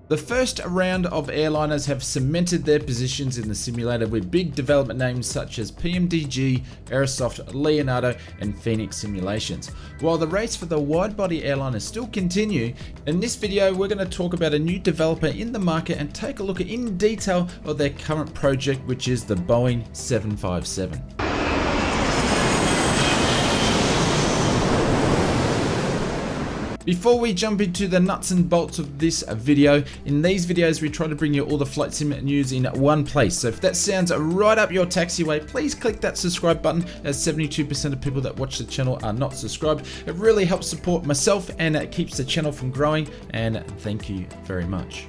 The first round of airliners have cemented their positions in the simulator with big development names such as PMDG, Aerosoft, Leonardo, and Phoenix Simulations. While the race for the wide-body airliners still continue, in this video we're going to talk about a new developer in the market and take a look in detail of their current project, which is the Boeing 757. Before we jump into the nuts and bolts of this video, in these videos we try to bring you all the flight sim news in one place. So if that sounds right up your taxiway, please click that subscribe button, as 72% of people that watch the channel are not subscribed. It really helps support myself and it keeps the channel from growing, and thank you very much.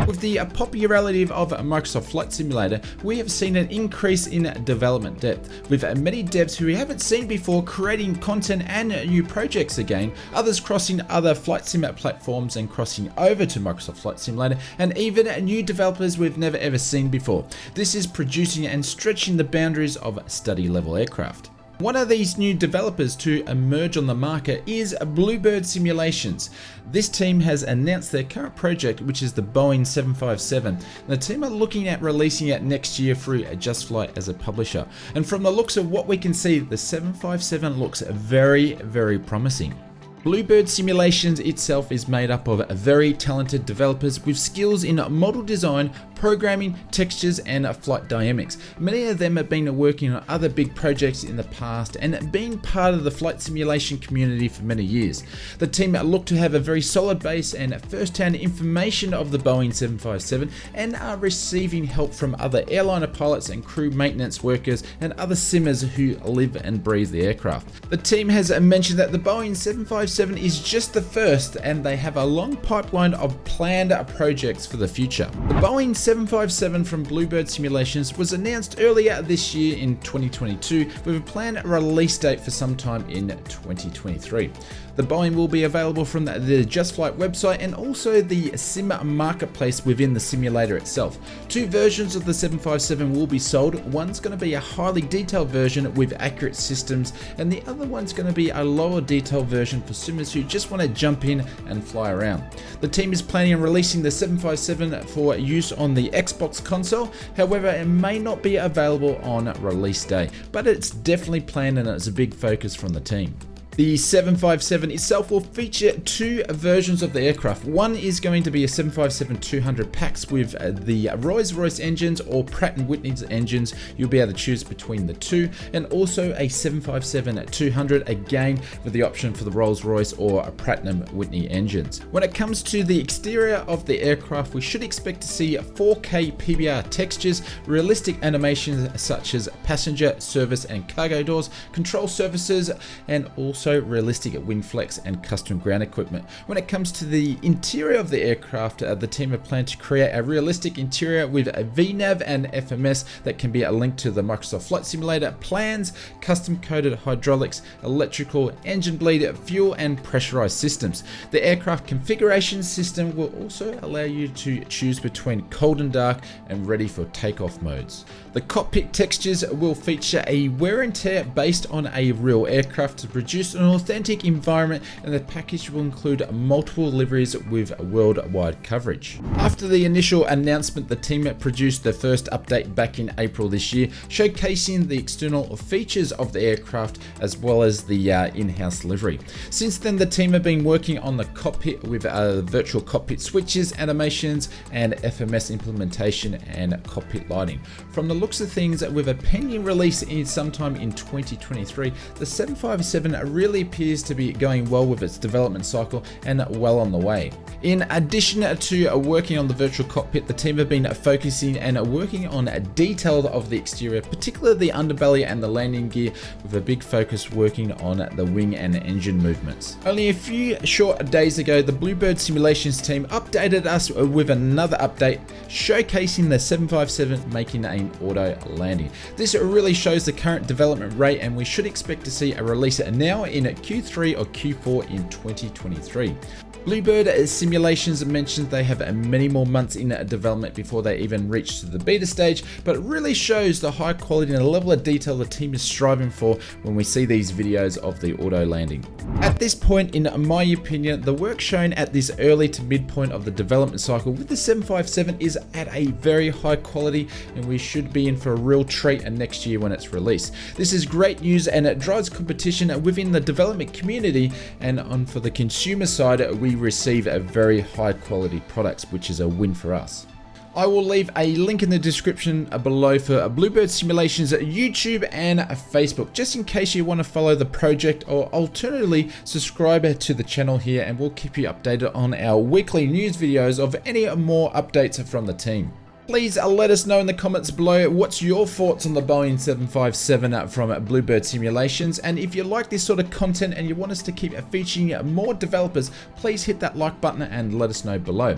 With the popularity of Microsoft Flight Simulator, we have seen an increase in development depth, with many devs who we haven't seen before creating content and new projects again, others crossing other flight sim platforms and crossing over to Microsoft Flight Simulator, and even new developers we've never ever seen before. This is producing and stretching the boundaries of study level aircraft. One of these new developers to emerge on the market is Bluebird Simulations. This team has announced their current project, which is the Boeing 757. The team are looking at releasing it next year through Just Flight as a publisher. And from the looks of what we can see, the 757 looks very, very promising. Bluebird Simulations itself is made up of very talented developers with skills in model design, programming, textures, and flight dynamics. Many of them have been working on other big projects in the past and been part of the flight simulation community for many years. The team look to have a very solid base and first-hand information of the Boeing 757 and are receiving help from other airliner pilots and crew maintenance workers and other simmers who live and breathe the aircraft. The team has mentioned that the Boeing 757 is just the first, and they have a long pipeline of planned projects for the future. The Boeing 757 from Bluebird Simulations was announced earlier this year in 2022 with a planned release date for sometime in 2023. The Boeing will be available from the Just Flight website and also the sim marketplace within the simulator itself. Two versions of the 757 will be sold. One's going to be a highly detailed version with accurate systems, and the other one's going to be a lower detailed version for simmers who just want to jump in and fly around. The team is planning on releasing the 757 for use on the Xbox console. However, it may not be available on release day, but it's definitely planned and it's a big focus from the team. The 757 itself will feature two versions of the aircraft. One is going to be a 757-200 PAX with the Rolls-Royce engines or Pratt & Whitney's engines. You'll be able to choose between the two, and also a 757-200, again with the option for the Rolls-Royce or Pratt & Whitney engines. When it comes to the exterior of the aircraft, we should expect to see 4K PBR textures, realistic animations such as passenger, service and cargo doors, control surfaces, and also realistic wing flex and custom ground equipment. When it comes to the interior of the aircraft, the team have planned to create a realistic interior with a VNAV and FMS that can be linked to the Microsoft Flight Simulator plans, custom coded hydraulics, electrical, engine bleed, fuel and pressurized systems. The aircraft configuration system will also allow you to choose between cold and dark and ready for takeoff modes. The cockpit textures will feature a wear and tear based on a real aircraft to produce an authentic environment, and the package will include multiple liveries with worldwide coverage. After the initial announcement, the team produced the first update back in April this year, showcasing the external features of the aircraft as well as the in-house livery. Since then, the team have been working on the cockpit with virtual cockpit switches, animations, and FMS implementation and cockpit lighting. From the looks of things, with a pending release sometime in 2023, the 757 really appears to be going well with its development cycle and well on the way. In addition to working on the virtual cockpit, the team have been focusing and working on detail of the exterior, particularly the underbelly and the landing gear, with a big focus working on the wing and engine movements. Only a few short days ago, the Bluebird Simulations team updated us with another update showcasing the 757 making an auto landing. This really shows the current development rate, and we should expect to see a release now in Q3 or Q4 in 2023. Bluebird Simulations mentioned they have many more months in development before they even reach to the beta stage, but it really shows the high quality and the level of detail the team is striving for when we see these videos of the auto landing. At this point, in my opinion, the work shown at this early to midpoint of the development cycle with the 757 is at a very high quality, and we should be in for a real treat next year when it's released. This is great news, and it drives competition within the development community, and on for the consumer side, we receive a very high quality products, which is a win for us. I will leave a link in the description below for Bluebird Simulations YouTube and Facebook, just in case you want to follow the project, or alternatively subscribe to the channel here, and we'll keep you updated on our weekly news videos of any more updates from the team. Please let us know in the comments below what's your thoughts on the Boeing 757 from Bluebird Simulations, and if you like this sort of content and you want us to keep featuring more developers, please hit that like button and let us know below.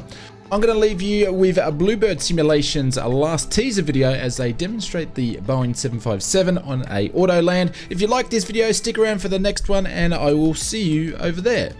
I'm going to leave you with Bluebird Simulations' last teaser video as they demonstrate the Boeing 757 on a auto land. If you like this video, stick around for the next one, and I will see you over there.